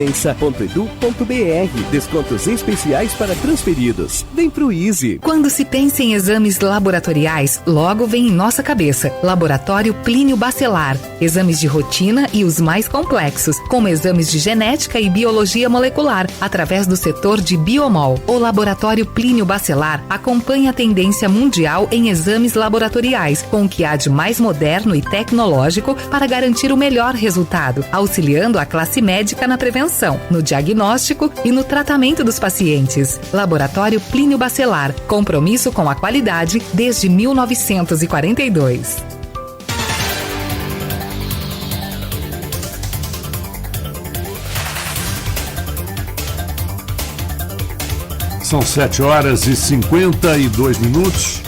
Pensa.edu.br. Descontos especiais para transferidos. Vem pro Easy. Quando se pensa em exames laboratoriais, logo vem em nossa cabeça Laboratório Plínio Bacelar. Exames de rotina e os mais complexos, como exames de genética e biologia molecular, através do setor de Biomol. O Laboratório Plínio Bacelar acompanha a tendência mundial em exames laboratoriais, com o que há de mais moderno e tecnológico para garantir o melhor resultado, auxiliando a classe médica na prevenção, no diagnóstico e no tratamento dos pacientes. Laboratório Plínio Bacelar. Compromisso com a qualidade desde 1942. São 7h52.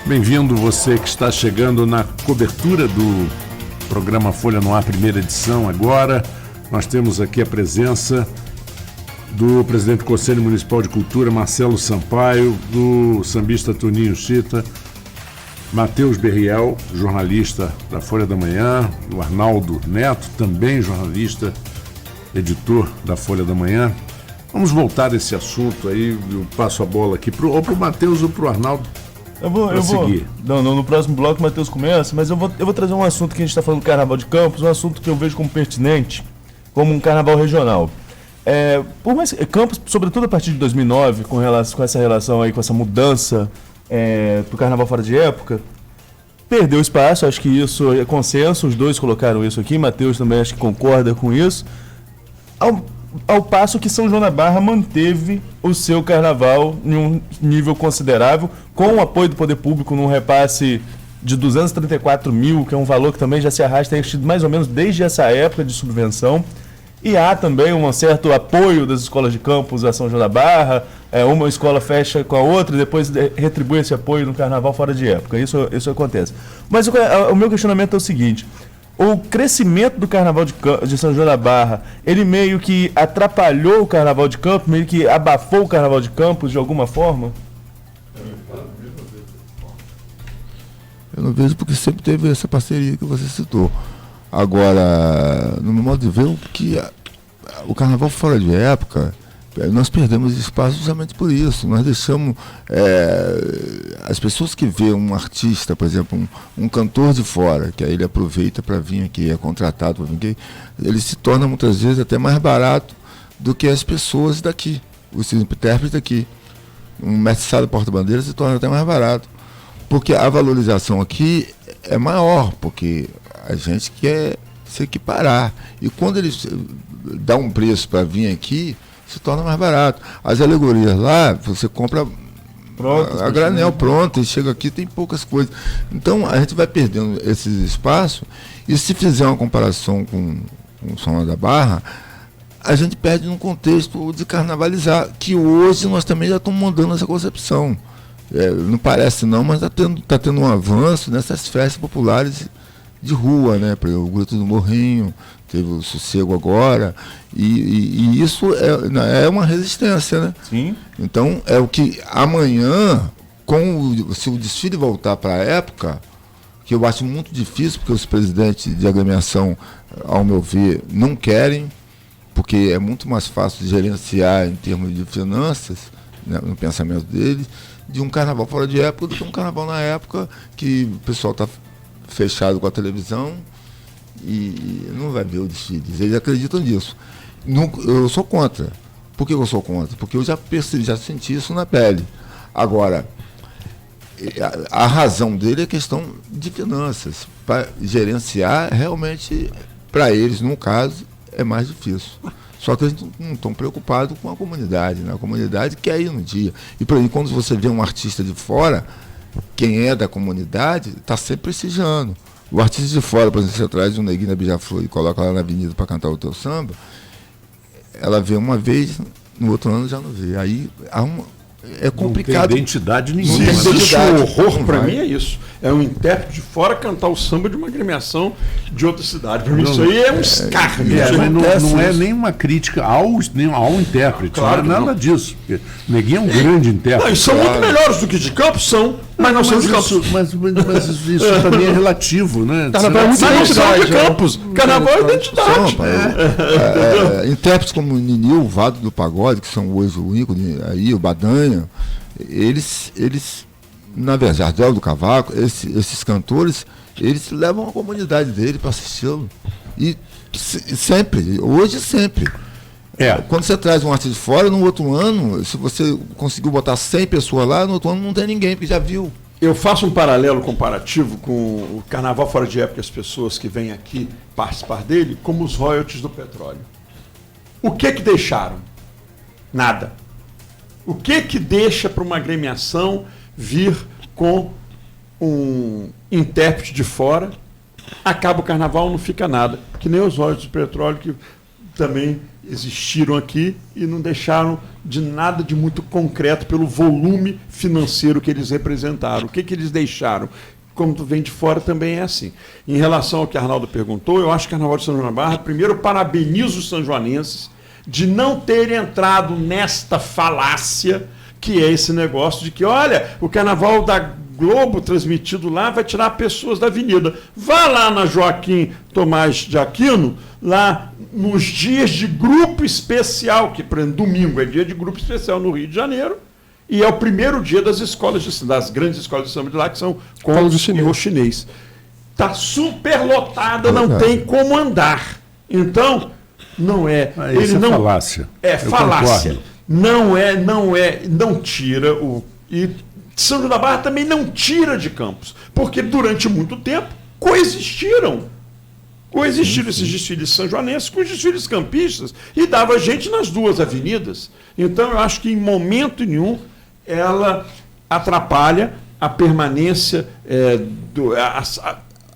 Bem-vindo você que está chegando na cobertura do programa Folha no Ar, primeira edição agora. Nós temos aqui a presença do presidente do Conselho Municipal de Cultura, Marcelo Sampaio, do sambista Toninho Chita, Matheus Berriel, jornalista da Folha da Manhã, o Arnaldo Neto, também jornalista, editor da Folha da Manhã. Vamos voltar a esse assunto aí, eu passo a bola aqui ou para o Matheus ou para o Arnaldo. Eu vou seguir. Não, no próximo bloco o Matheus começa, mas eu vou trazer um assunto que a gente está falando do Carnaval de Campos, um assunto que eu vejo como pertinente, como um carnaval regional. Por mais Campos, sobretudo a partir de 2009, com essa relação aí, com essa mudança do carnaval fora de época, perdeu espaço. Acho que isso é consenso, os dois colocaram isso aqui, Matheus também acho que concorda com isso, ao passo que São João da Barra manteve o seu carnaval em um nível considerável, com o apoio do poder público num repasse de 234 mil, que é um valor que também já se arrasta mais ou menos desde essa época de subvenção. E há também um certo apoio das escolas de campus a São João da Barra, uma escola fecha com a outra e depois retribui esse apoio no carnaval fora de época. Isso acontece. Mas o meu questionamento é o seguinte: o crescimento do carnaval de São João da Barra, ele meio que atrapalhou o carnaval de Campos, meio que abafou o carnaval de Campos de alguma forma? Eu não vejo, porque sempre teve essa parceria que você citou. Agora, no meu modo de ver, o carnaval fora de época, nós perdemos espaço justamente por isso. Nós deixamos as pessoas que vêem um artista, por exemplo, um cantor de fora, que aí ele aproveita para vir aqui, é contratado para vir aqui, ele se torna muitas vezes até mais barato do que as pessoas daqui, os intérpretes daqui. Um mestre sala porta-bandeira se torna até mais barato, porque a valorização aqui é maior, porque a gente quer se equiparar. E quando ele dá um preço para vir aqui, se torna mais barato. As alegorias lá, você compra a granel pronta e chega aqui, tem poucas coisas. Então a gente vai perdendo esses espaços, e se fizer uma comparação com o São João da Barra, a gente perde num contexto de carnavalizar, que hoje nós também já estamos mudando essa concepção. Não parece não, mas está tendo um avanço nessas festas populares de rua, né? O Grito do Morrinho, teve o Sossego agora, e isso é uma resistência, né? Sim. Então é o que amanhã, se o desfile voltar para a época, que eu acho muito difícil, porque os presidentes de agremiação, ao meu ver, não querem, porque é muito mais fácil de gerenciar em termos de finanças, né, no pensamento deles, de um carnaval fora de época do que um carnaval na época que o pessoal está fechado com a televisão e não vai ver o desfile. Eles acreditam nisso. Eu sou contra. Por que eu sou contra? Porque eu já percebi, já senti isso na pele. Agora, a razão dele é questão de finanças. Para gerenciar, realmente, para eles, no caso, é mais difícil. Só que eles não estão preocupados com a comunidade, né? A comunidade quer ir no dia. E por aí, quando você vê um artista de fora, quem é da comunidade está sempre prestigiando. O artista de fora, por exemplo, você traz um neguinho da Beija-Flor e coloca lá na avenida para cantar o teu samba, ela vê uma vez, no outro ano já não vê. Aí é complicado. Não tem identidade nenhuma. Não tem identidade. O horror para mim é isso. É um intérprete de fora cantar o samba de uma agremiação de outra cidade. Para mim isso aí é um escárnio. Mas não é nenhuma crítica ao intérprete. Claro, não é nada disso. Neguinho é um grande intérprete. Não, e são muito melhores do que de Campos, são. Mas nós somos de Campos. Mas isso também é relativo, né? Carnaval é muito identidade de Campos. Carnaval é identidade. Intérpretes como o Ninil, o Vado do Pagode, que são hoje o ícone aí, o Badanha, eles na verdade, Jardel do Cavaco, esses cantores, eles levam a comunidade dele para assisti-lo. E sempre, hoje sempre. Quando você traz um artista de fora, no outro ano, se você conseguiu botar 100 pessoas lá, no outro ano não tem ninguém, porque já viu. Eu faço um paralelo comparativo com o Carnaval Fora de Época, as pessoas que vêm aqui participar dele, como os royalties do petróleo. O que deixaram? Nada. O que deixa para uma agremiação vir com um intérprete de fora? Acaba o carnaval, não fica nada. Que nem os royalties do petróleo, que também existiram aqui e não deixaram de nada de muito concreto pelo volume financeiro que eles representaram. O que eles deixaram? Como tu vem de fora, também é assim. Em relação ao que Arnaldo perguntou, eu acho que o Carnaval de São João da Barra, primeiro, parabenizo os sanjoanenses de não terem entrado nesta falácia que é esse negócio de que, olha, o Carnaval da Globo transmitido lá vai tirar pessoas da avenida. Vá lá na Joaquim Tomás de Aquino, lá nos dias de grupo especial, que por exemplo, domingo é dia de grupo especial no Rio de Janeiro, e é o primeiro dia das escolas das grandes escolas de samba de lá, que são Contos e o Chinês. Está super lotada, não tem como andar. Então, não é. Ele não, falácia. É falácia. Não tira o. E São João da Barra também não tira de Campos, porque durante muito tempo coexistiram esses desfiles sanjoanenses com os desfiles campistas e dava gente nas duas avenidas. Então eu acho que em momento nenhum ela atrapalha a permanência,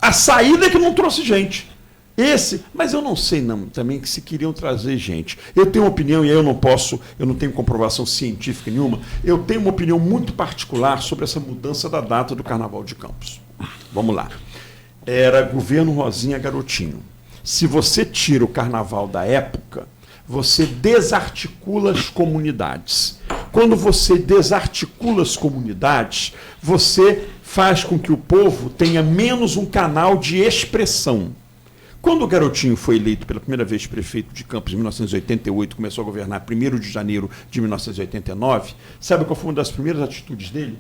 a saída que não trouxe gente. Mas eu não sei também que se queriam trazer gente. Eu tenho uma opinião, e eu não tenho comprovação científica nenhuma, eu tenho uma opinião muito particular sobre essa mudança da data do Carnaval de Campos. Vamos lá. Era governo Rosinha Garotinho. Se você tira o carnaval da época, você desarticula as comunidades. Quando você desarticula as comunidades, você faz com que o povo tenha menos um canal de expressão. Quando o Garotinho foi eleito pela primeira vez prefeito de Campos em 1988, começou a governar 1º de janeiro de 1989, sabe qual foi uma das primeiras atitudes dele?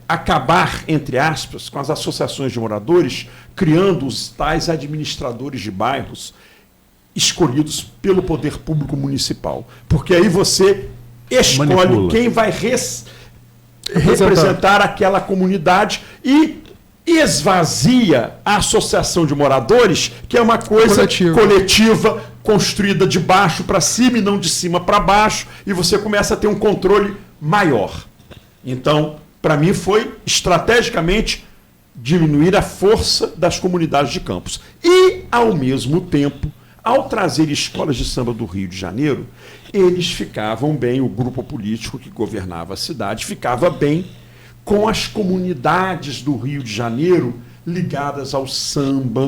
Acabar, entre aspas, com as associações de moradores, criando os tais administradores de bairros escolhidos pelo poder público municipal. Porque aí você escolhe quem vai representar aquela comunidade e esvazia a associação de moradores, que é uma coisa coletiva, construída de baixo para cima e não de cima para baixo, e você começa a ter um controle maior. Então, para mim, foi estrategicamente diminuir a força das comunidades de Campos. E, ao mesmo tempo, ao trazer escolas de samba do Rio de Janeiro, eles ficavam bem, o grupo político que governava a cidade ficava bem com as comunidades do Rio de Janeiro ligadas ao samba,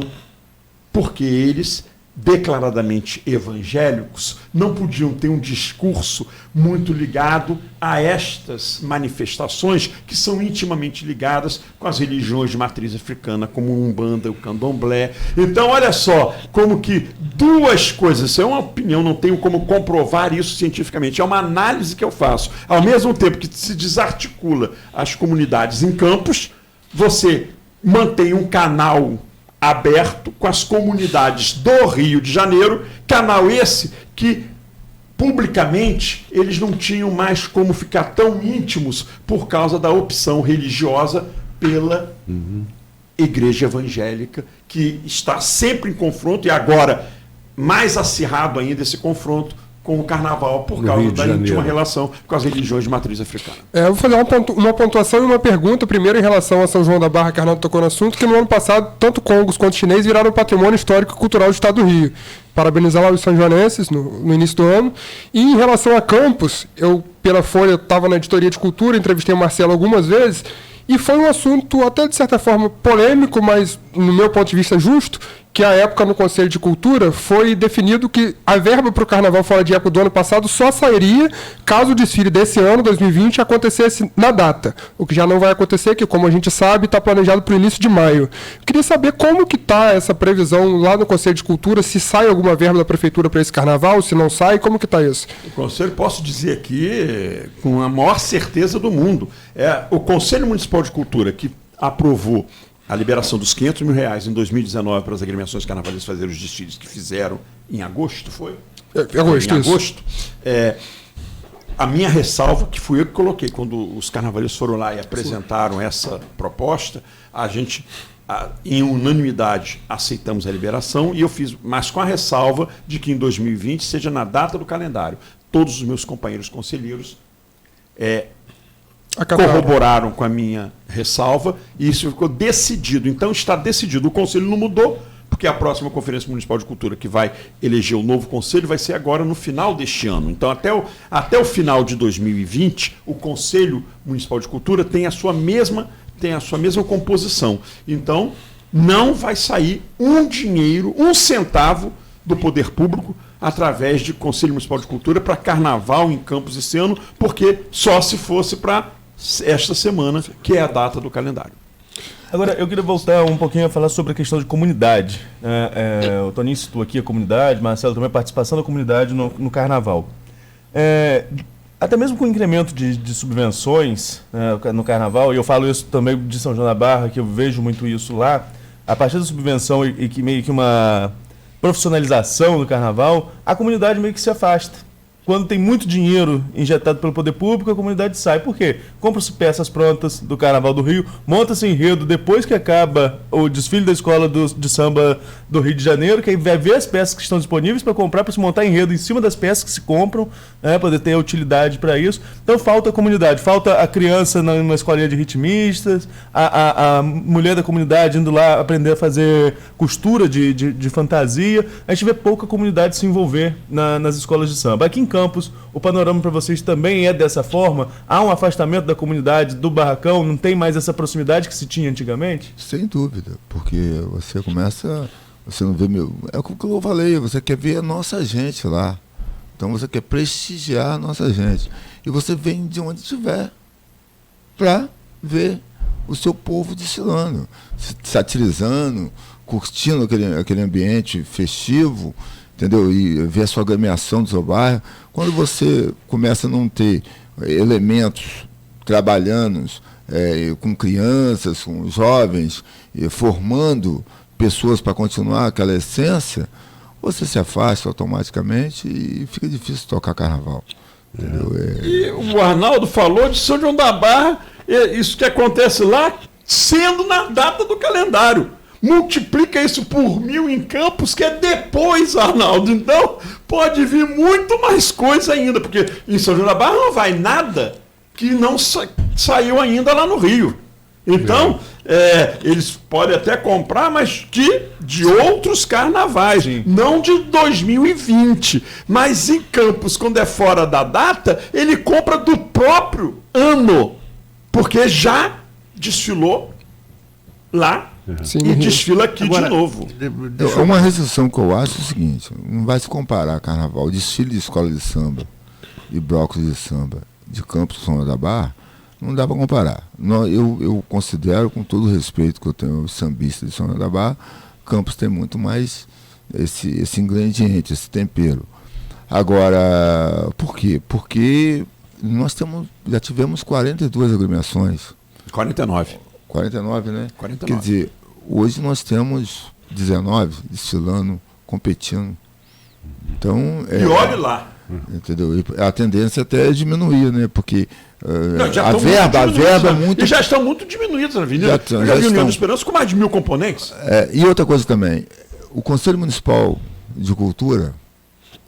porque eles, declaradamente evangélicos, não podiam ter um discurso muito ligado a estas manifestações que são intimamente ligadas com as religiões de matriz africana, como o Umbanda e o Candomblé. Então, olha só, como que duas coisas, isso é uma opinião, não tenho como comprovar isso cientificamente, é uma análise que eu faço. Ao mesmo tempo que se desarticula as comunidades em Campos, você mantém um canal aberto com as comunidades do Rio de Janeiro, canal esse que publicamente eles não tinham mais como ficar tão íntimos por causa da opção religiosa pela igreja evangélica, que está sempre em confronto, e agora mais acirrado ainda esse confronto com o carnaval, por causa da íntima relação com as religiões de matriz africana. Eu vou fazer uma pontuação e uma pergunta, primeiro em relação a São João da Barra, que Arnaldo tocou no assunto, que no ano passado, tanto congos quanto chinês viraram patrimônio histórico e cultural do Estado do Rio. Parabenizar lá os sanjoanenses no início do ano. E em relação a Campos, eu, pela Folha, estava na editoria de cultura, entrevistei o Marcelo algumas vezes, e foi um assunto até de certa forma polêmico, mas no meu ponto de vista justo, que à época no Conselho de Cultura foi definido que a verba para o Carnaval Fora de Época do ano passado só sairia caso o desfile desse ano, 2020, acontecesse na data. O que já não vai acontecer, que como a gente sabe, está planejado para o início de maio. Eu queria saber como que está essa previsão lá no Conselho de Cultura, se sai alguma verba da Prefeitura para esse Carnaval, se não sai, como que está isso? O Conselho, posso dizer aqui com a maior certeza do mundo, o Conselho Municipal de Cultura que aprovou a liberação dos R$500 mil em 2019 para as agremiações carnavalescas fazerem os desfiles que fizeram em agosto, foi? Em agosto. A minha ressalva, que fui eu que coloquei, quando os carnavalescos foram lá e apresentaram essa proposta, a gente, em unanimidade, aceitamos a liberação e eu fiz, mas com a ressalva de que em 2020 seja na data do calendário. Todos os meus companheiros conselheiros corroboraram com a minha ressalva e isso ficou decidido. Então está decidido. O Conselho não mudou, porque a próxima Conferência Municipal de Cultura, que vai eleger o novo Conselho, vai ser agora no final deste ano. Então, até o final de 2020, o Conselho Municipal de Cultura tem a sua mesma composição. Então, não vai sair um dinheiro, um centavo do poder público através de Conselho Municipal de Cultura para Carnaval em Campos esse ano, porque só se fosse para esta semana, que é a data do calendário. Agora, eu queria voltar um pouquinho a falar sobre a questão de comunidade. O Toninho citou aqui a comunidade, Marcelo também, a participação da comunidade no Carnaval. Até mesmo com o incremento de subvenções no Carnaval, e eu falo isso também de São João da Barra, que eu vejo muito isso lá, a partir da subvenção e que meio que uma profissionalização do Carnaval, a comunidade meio que se afasta. Quando tem muito dinheiro injetado pelo poder público, a comunidade sai. Por quê? Compram-se peças prontas do Carnaval do Rio, monta-se enredo depois que acaba o desfile da escola de samba do Rio de Janeiro, que aí vai ver as peças que estão disponíveis para comprar, para se montar enredo em cima das peças que se compram, poder ter utilidade para isso. Então falta a comunidade, falta a criança numa escolinha de ritmistas, a mulher da comunidade indo lá aprender a fazer costura de fantasia. A gente vê pouca comunidade se envolver nas escolas de samba. Aqui em Campos, o panorama para vocês também é dessa forma? Há um afastamento da comunidade, do barracão? Não tem mais essa proximidade que se tinha antigamente? Sem dúvida, porque você não vê é o que eu falei, você quer ver a nossa gente lá. Então você quer prestigiar a nossa gente. E você vem de onde estiver para ver o seu povo desfilando, satirizando, curtindo aquele ambiente festivo, entendeu? E ver a sua agremiação do seu bairro. Quando você começa a não ter elementos trabalhando com crianças, com jovens, formando pessoas para continuar aquela essência, você se afasta automaticamente e fica difícil tocar carnaval. Entendeu? E o Arnaldo falou de São João da Barra, isso que acontece lá, sendo na data do calendário. Multiplica isso por 1000 em Campos, que é depois, Arnaldo. Então, pode vir muito mais coisa ainda, porque em São João da Barra não vai nada que não saiu ainda lá no Rio. Então, eles podem até comprar, mas de outros carnavais, não de 2020. Mas em Campos, quando é fora da data, ele compra do próprio ano, porque já desfilou lá. Sim, e desfila aqui agora, de novo. Uma restrição que eu acho é o seguinte: não vai se comparar carnaval, desfile de escola de samba e blocos de samba de Campos com São João da Barra, não dá para comparar. Eu considero, com todo o respeito que eu tenho aos sambistas de São João da Barra, Campos tem muito mais esse ingrediente, esse tempero. Agora, por quê? Porque nós já tivemos 42 agremiações. 49, né? 49. Quer dizer, hoje nós temos 19 desfilando, competindo. Então, e olhe lá. Entendeu? E a tendência até é diminuir, né? Porque a verba é muito... E já estão muito diminuídas na Avenida. Eu já vi União da Esperança com mais de 1000 componentes. E outra coisa também, o Conselho Municipal de Cultura,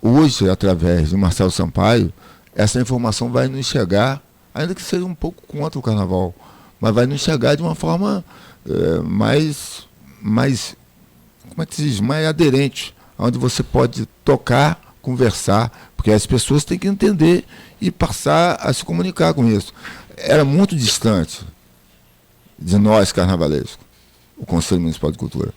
hoje, através de Marcelo Sampaio, essa informação vai nos chegar, ainda que seja um pouco contra o Carnaval, mas vai nos chegar de uma forma mais, como é que se diz, mais aderente, onde você pode tocar, conversar, porque as pessoas têm que entender e passar a se comunicar com isso. Era muito distante de nós, carnavalescos, o Conselho Municipal de Cultura.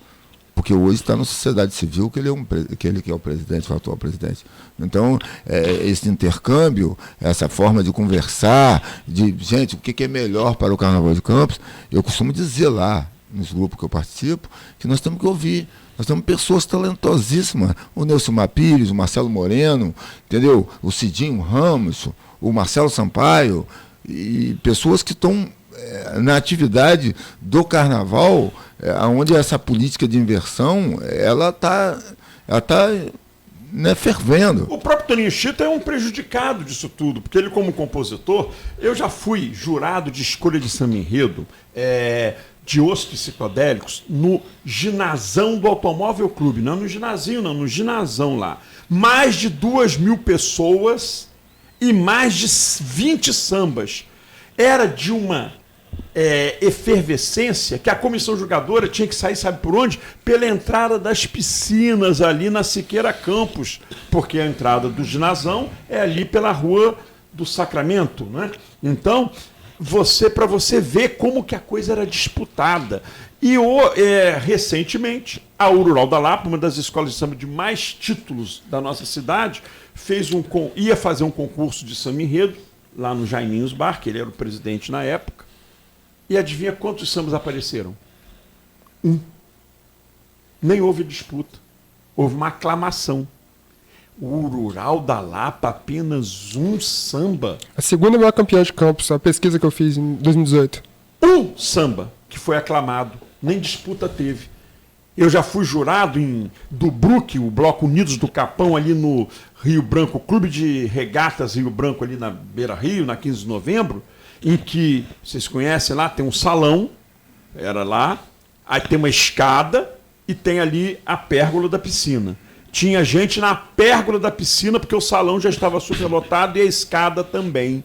porque hoje está na sociedade civil que ele que é o presidente, o atual presidente. Então, esse intercâmbio, essa forma de conversar, gente, o que é melhor para o Carnaval de Campos, eu costumo dizer lá, nos grupos que eu participo, que nós temos que ouvir. Nós temos pessoas talentosíssimas, o Nelson Pires, o Marcelo Moreno, entendeu? O Cidinho Ramos, o Marcelo Sampaio, e pessoas que estão na atividade do Carnaval, onde essa política de inversão, ela tá fervendo. O próprio Toninho Chita é um prejudicado disso tudo, porque ele, como compositor, eu já fui jurado de escolha de samba-enredo, de os psicodélicos, no ginásio do Automóvel Clube, não no ginásio, não, no ginásio lá. Mais de 2.000 pessoas e mais de 20 sambas. Era de uma efervescência que a comissão julgadora tinha que sair, sabe por onde? Pela entrada das piscinas ali na Siqueira Campos, porque a entrada do ginásio é ali pela Rua do Sacramento, né? Então, para você ver como que a coisa era disputada. E recentemente, a Urural da Lapa, uma das escolas de samba de mais títulos da nossa cidade, ia fazer um concurso de samba-enredo lá no Jaiminhos Bar, que ele era o presidente na época. E adivinha quantos sambas apareceram? 1. Nem houve disputa. Houve uma aclamação. O Urural da Lapa, apenas 1 samba. A segunda maior campeã de Campos, a pesquisa que eu fiz em 2018. 1 samba que foi aclamado. Nem disputa teve. Eu já fui jurado do BRUC, o Bloco Unidos do Capão, ali no Rio Branco, o Clube de Regatas Rio Branco, ali na Beira Rio, na 15 de novembro, em que, vocês conhecem lá, tem um salão, era lá, aí tem uma escada e tem ali a pérgola da piscina. Tinha gente na pérgola da piscina porque o salão já estava superlotado e a escada também.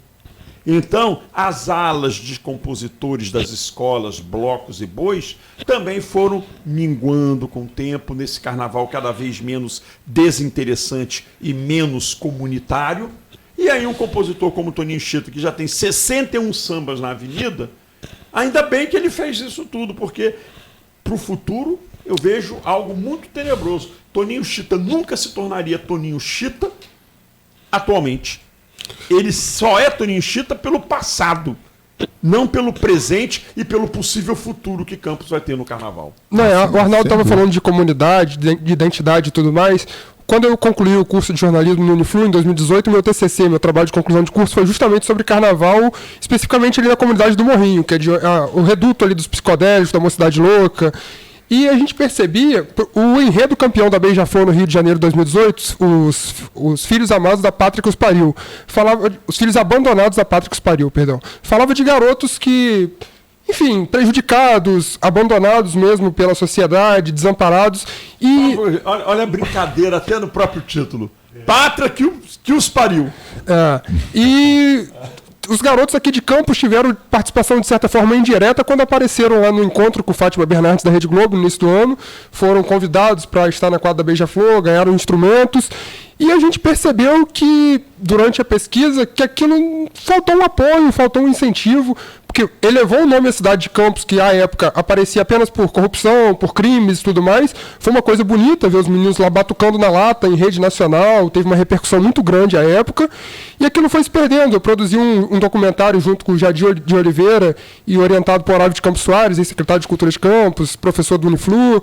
Então, as alas de compositores das escolas, blocos e bois também foram minguando com o tempo nesse carnaval cada vez menos desinteressante e menos comunitário. E aí um compositor como Toninho Chita, que já tem 61 sambas na avenida, ainda bem que ele fez isso tudo, porque para o futuro eu vejo algo muito tenebroso. Toninho Chita nunca se tornaria Toninho Chita atualmente. Ele só é Toninho Chita pelo passado, não pelo presente e pelo possível futuro que Campos vai ter no Carnaval. Não, o Arnaldo estava falando de comunidade, de identidade e tudo mais. Quando eu concluí o curso de jornalismo no Uniflu, em 2018, meu TCC, meu trabalho de conclusão de curso, foi justamente sobre Carnaval, especificamente ali na comunidade do Morrinho, que é o reduto ali dos psicodélicos, da Mocidade Louca. E a gente percebia, o enredo campeão da Beija-Flor no Rio de Janeiro de 2018, os filhos amados da pátria que os pariu, os filhos abandonados da pátria que os pariu, perdão. Falava de garotos que, enfim, prejudicados, abandonados mesmo pela sociedade, desamparados. E olha a brincadeira até no próprio título. Pátria que os pariu. E os garotos aqui de Campos tiveram participação, de certa forma, indireta quando apareceram lá no encontro com Fátima Bernardes da Rede Globo no início do ano. Foram convidados para estar na quadra da Beija-Flor, ganharam instrumentos. E a gente percebeu que, durante a pesquisa, que aquilo faltou um apoio, faltou um incentivo, porque elevou o nome da cidade de Campos, que à época aparecia apenas por corrupção, por crimes e tudo mais. Foi uma coisa bonita ver os meninos lá batucando na lata em rede nacional, teve uma repercussão muito grande à época, e aquilo foi se perdendo. Eu produzi um documentário junto com o Jadir de Oliveira e orientado por Olavo de Campos Soares, ex-secretário de Cultura de Campos, professor do Uniflu,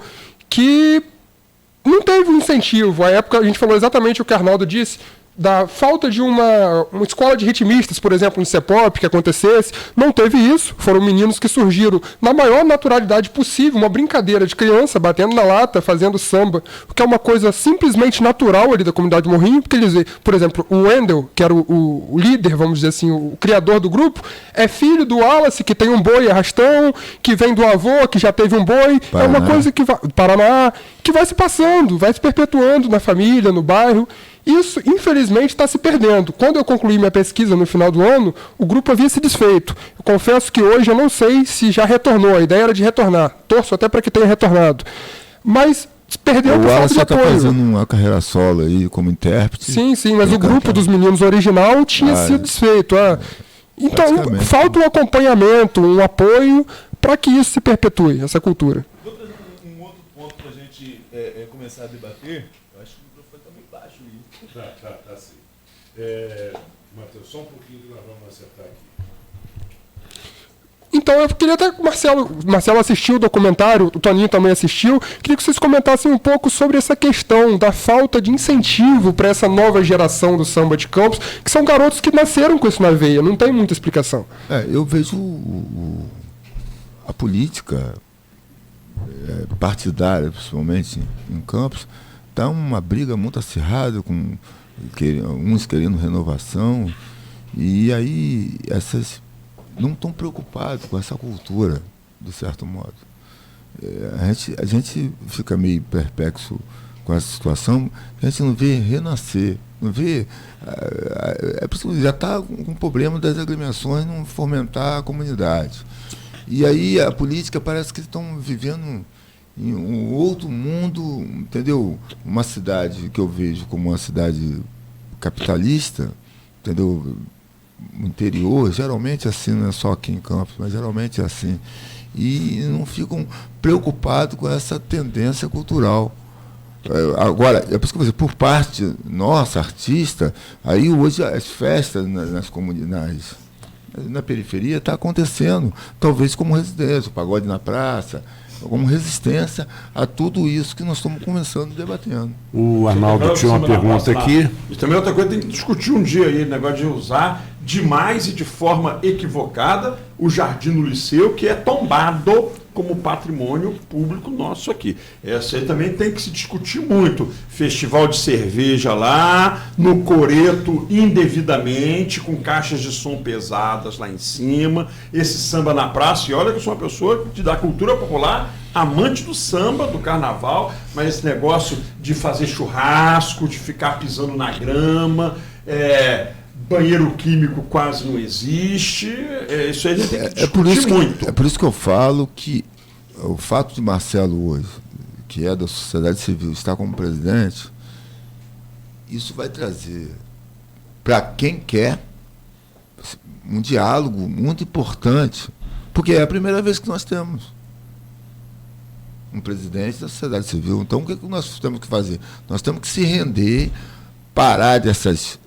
que não teve um incentivo. À época a gente falou exatamente o que o Arnaldo disse, da falta de uma escola de ritmistas, por exemplo, no CEPOP, que acontecesse. Não teve isso. Foram meninos que surgiram na maior naturalidade possível, uma brincadeira de criança, batendo na lata, fazendo samba, o que é uma coisa simplesmente natural ali da comunidade Morrinho, porque eles, por exemplo, o Wendel, que era o líder, vamos dizer assim, o criador do grupo, é filho do Wallace, que tem um boi arrastão, que vem do avô, que já teve um boi. Paraná. É uma coisa que vai, Paraná, que vai se passando, vai se perpetuando na família, no bairro. Isso, infelizmente, está se perdendo. Quando eu concluí minha pesquisa no final do ano, o grupo havia se desfeito. Eu confesso que hoje eu não sei se já retornou. A ideia era de retornar. Torço até para que tenha retornado. Mas perdeu por falta de apoio. O Wallace está fazendo uma carreira solo aí como intérprete. Sim, mas o grupo dos meninos original tinha sido desfeito. Então, falta um acompanhamento, um apoio para que isso se perpetue, essa cultura. Um outro ponto para a gente começar a debater, eu acho que o microfone está meio baixo aí. Tá sim. Matheus, só um pouquinho que nós vamos acertar aqui. Então, eu queria até que o Marcelo assistiu o documentário, o Toninho também assistiu, queria que vocês comentassem um pouco sobre essa questão da falta de incentivo para essa nova geração do samba de Campos, que são garotos que nasceram com isso na veia, não tem muita explicação. Eu vejo a política partidária, principalmente em Campos, está uma briga muito acirrada, com uns querendo renovação, e aí essas não estão preocupados com essa cultura, de certo modo. A gente fica meio perplexo com essa situação, a gente não vê renascer, não vê. Já está com o problema das agremiações não fomentar a comunidade. E aí a política parece que estão vivendo em um outro mundo, entendeu? Uma cidade que eu vejo como uma cidade capitalista, entendeu? No interior, geralmente assim, não é só aqui em Campos, mas geralmente é assim. E não ficam preocupados com essa tendência cultural. Agora, é por isso que eu vou dizer, por parte nossa, artista, aí hoje as festas nas comunidades, na periferia, está acontecendo, talvez como resistência, o pagode na praça, como resistência a tudo isso que nós estamos começando debatendo. O Arnaldo tinha uma pergunta aqui. E também outra coisa, tem que discutir um dia aí, o negócio de usar demais e de forma equivocada o Jardim do Liceu, que é tombado como patrimônio público nosso aqui. Essa aí também tem que se discutir muito. Festival de cerveja lá, no coreto indevidamente, com caixas de som pesadas lá em cima, esse samba na praça, e olha que eu sou uma pessoa da cultura popular, amante do samba, do carnaval, mas esse negócio de fazer churrasco, de ficar pisando na grama, banheiro químico quase não existe, isso aí a gente tem que discutir muito. É por isso que eu falo que o fato de Marcelo hoje, que é da sociedade civil, estar como presidente, isso vai trazer para quem quer um diálogo muito importante, porque é a primeira vez que nós temos um presidente da sociedade civil. Então o que nós temos que fazer? Nós temos que se render, parar dessas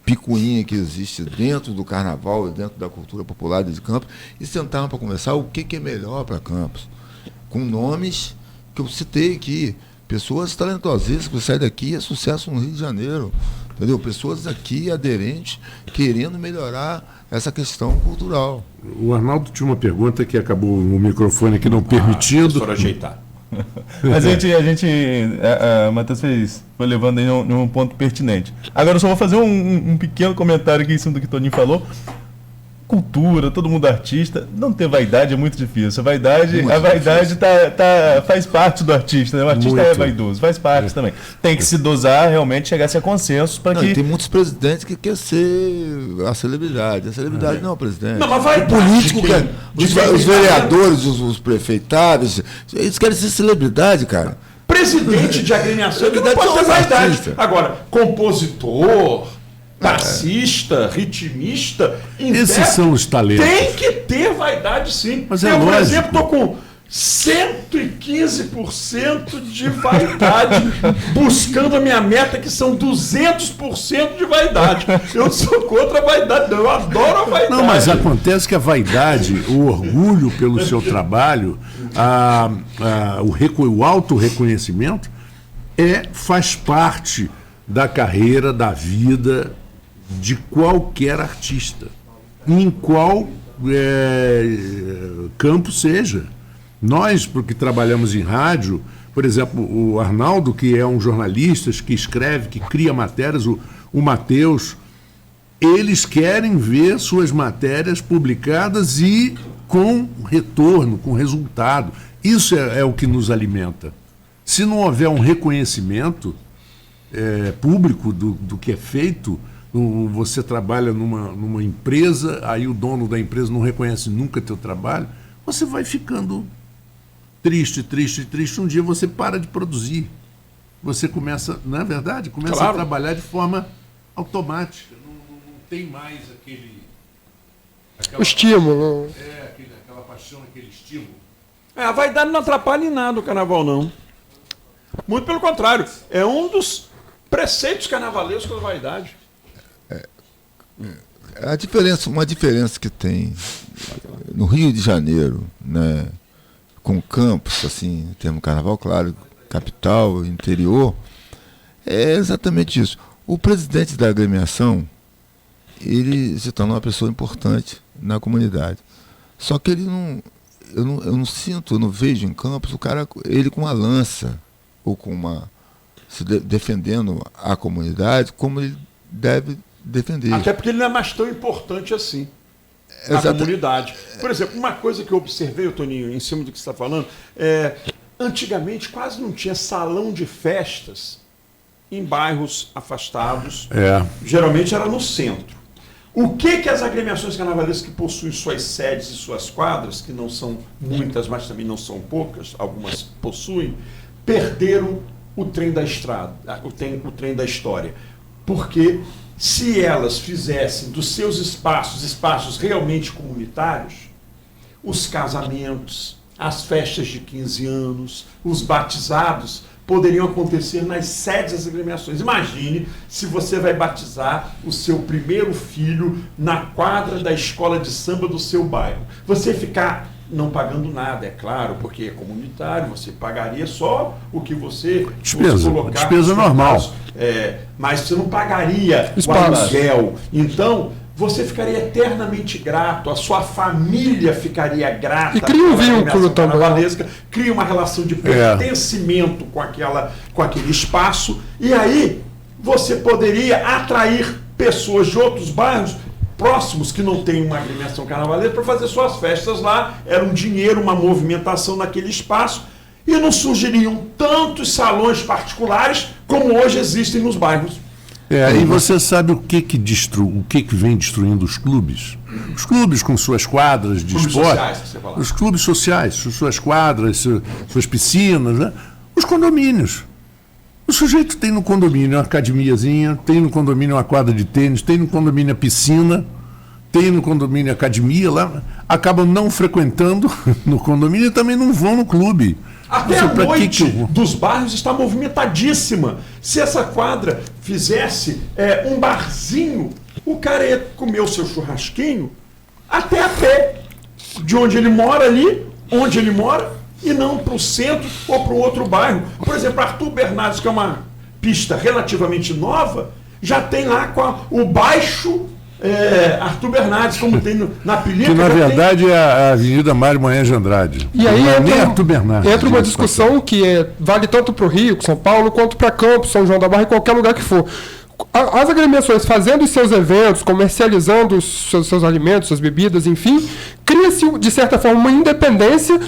picuinhas que existem dentro do carnaval e dentro da cultura popular de Campos e sentar para conversar o que é melhor para Campos, com nomes que eu citei aqui, pessoas talentosíssimas que saem daqui, é sucesso no Rio de Janeiro, entendeu? Pessoas aqui aderentes querendo melhorar essa questão cultural. O Arnaldo tinha uma pergunta que acabou o microfone aqui não permitindo. Para ajeitar. Mas a Matheus foi levando aí num ponto pertinente. Agora eu só vou fazer um pequeno comentário aqui em cima do que o Toninho falou. Cultura, todo mundo artista, não ter vaidade é muito difícil. A vaidade faz parte do artista, né? O artista muito. É vaidoso, faz parte também. Tem que se dosar, realmente chegar-se a consensos para que... Tem muitos presidentes que querem ser a celebridade. A celebridade não é o presidente. Não, mas vai o político, os vereadores, os prefeitáveis, eles querem ser celebridade, cara. Presidente de agremiação não pode ter vaidade. Artista. Agora, compositor... Passista, ritmista, esses são os talentos. Tem que ter vaidade, sim. Mas eu, por exemplo, estou com 115% de vaidade, buscando a minha meta, que são 200% de vaidade. Eu sou contra a vaidade, eu adoro a vaidade. Não, mas acontece que a vaidade, o orgulho pelo seu trabalho, o autorreconhecimento faz parte da carreira, da vida de qualquer artista, em qual campo seja. Nós, porque trabalhamos em rádio, por exemplo, o Arnaldo, que é um jornalista, que escreve, que cria matérias, o Matheus, eles querem ver suas matérias publicadas e com retorno, com resultado. Isso é o que nos alimenta. Se não houver um reconhecimento público do que é feito, você trabalha numa empresa, aí o dono da empresa não reconhece nunca teu trabalho, você vai ficando triste, um dia você para de produzir. Você começa, não é verdade? Começa a trabalhar de forma automática. Não tem mais o estímulo. Aquela paixão, aquele estímulo. A vaidade não atrapalha em nada o carnaval, não. Muito pelo contrário. É um dos preceitos carnavalescos da vaidade. Uma diferença que tem no Rio de Janeiro, né, com Campos, assim, em termos carnaval, claro, capital, interior, é exatamente isso. O presidente da agremiação, ele se torna uma pessoa importante na comunidade. Só que ele não, eu não vejo em Campos o cara, ele com uma lança ou com defendendo a comunidade como ele deve defender. Até porque ele não é mais tão importante assim na comunidade. Por exemplo, uma coisa que eu observei, Toninho, em cima do que você está falando, antigamente quase não tinha salão de festas em bairros afastados. Geralmente era no centro. O que as agremiações carnavalescas que possuem suas sedes e suas quadras, que não são muitas, mas também não são poucas, algumas possuem, perderam o trem da estrada, o trem da história. Porque se elas fizessem dos seus espaços realmente comunitários, os casamentos, as festas de 15 anos, os batizados, poderiam acontecer nas sedes das agremiações. Imagine se você vai batizar o seu primeiro filho na quadra da escola de samba do seu bairro. Você ficar não pagando nada, é claro, porque é comunitário, você pagaria só o que você colocar. Despesa normal. Mas você não pagaria o aluguel. Então, você ficaria eternamente grato, a sua família ficaria grata. E cria um vínculo também. Cria uma relação de pertencimento com aquele espaço. E aí, você poderia atrair pessoas de outros bairros próximos que não têm uma agremiação carnavalesca para fazer suas festas lá. Era um dinheiro, uma movimentação naquele espaço. E não surgiriam tantos salões particulares como hoje existem nos bairros. E você sabe o que vem destruindo os clubes? Os clubes com suas quadras de esporte, os clubes sociais, suas quadras, suas piscinas, né? Os condomínios. O sujeito tem no condomínio uma academiazinha, tem no condomínio uma quadra de tênis, tem no condomínio a piscina, tem no condomínio a academia, lá acabam não frequentando no condomínio e também não vão no clube. Até a noite dos bairros está movimentadíssima. Se essa quadra fizesse um barzinho, o cara ia comer o seu churrasquinho até a pé, de onde ele mora ali, onde ele mora, e não para o centro ou para o outro bairro. Por exemplo, Arthur Bernardes, que é uma pista relativamente nova, já tem lá o baixo Arthur Bernardes, como tem na Pelica. Que na verdade é a Avenida Mário Moraes de Andrade. E aí Arthur Bernardes, entra uma discussão que vale tanto para o Rio, São Paulo, quanto para Campos, São João da Barra e qualquer lugar que for. As agremiações fazendo os seus eventos, comercializando os seus alimentos, suas bebidas, enfim, cria-se, de certa forma, uma independência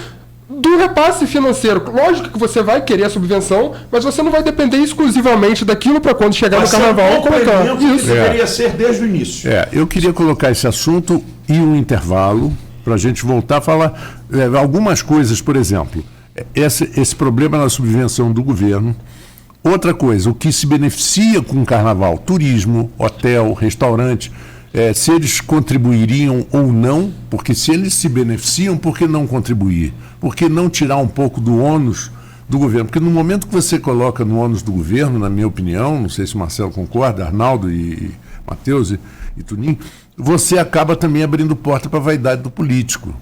do repasse financeiro. Lógico que você vai querer a subvenção, mas você não vai depender exclusivamente daquilo para quando chegar no carnaval colocar. Isso deveria ser desde o início. Eu queria colocar esse assunto e um intervalo para a gente voltar a falar algumas coisas, por exemplo, esse problema na subvenção do governo. Outra coisa, o que se beneficia com o carnaval, turismo, hotel, restaurante, se eles contribuiriam ou não, porque se eles se beneficiam, por que não contribuir? Por que não tirar um pouco do ônus do governo? Porque no momento que você coloca no ônus do governo, na minha opinião, não sei se o Marcelo concorda, Arnaldo e Matheus e Tuninho, você acaba também abrindo porta para a vaidade do político,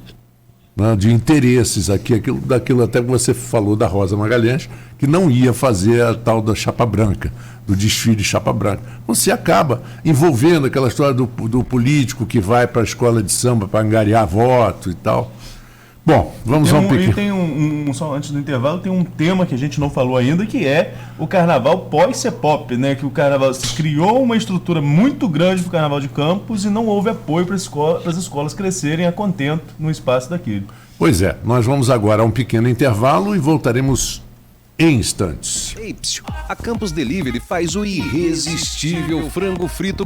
né, de interesses, daquilo até que você falou da Rosa Magalhães, que não ia fazer a tal da chapa branca, do desfile chapa branca. Você acaba envolvendo aquela história do político que vai para a escola de samba para angariar voto e tal. Bom, vamos a um pequeno... Tem só antes do intervalo, tem um tema que a gente não falou ainda, que é o carnaval pós-CEPOP, né? Que o carnaval se criou uma estrutura muito grande para o Carnaval de Campos e não houve apoio para as escolas crescerem a contento no espaço daquele. Pois é, nós vamos agora a um pequeno intervalo e voltaremos em instantes. A Campos Delivery faz o irresistível frango frito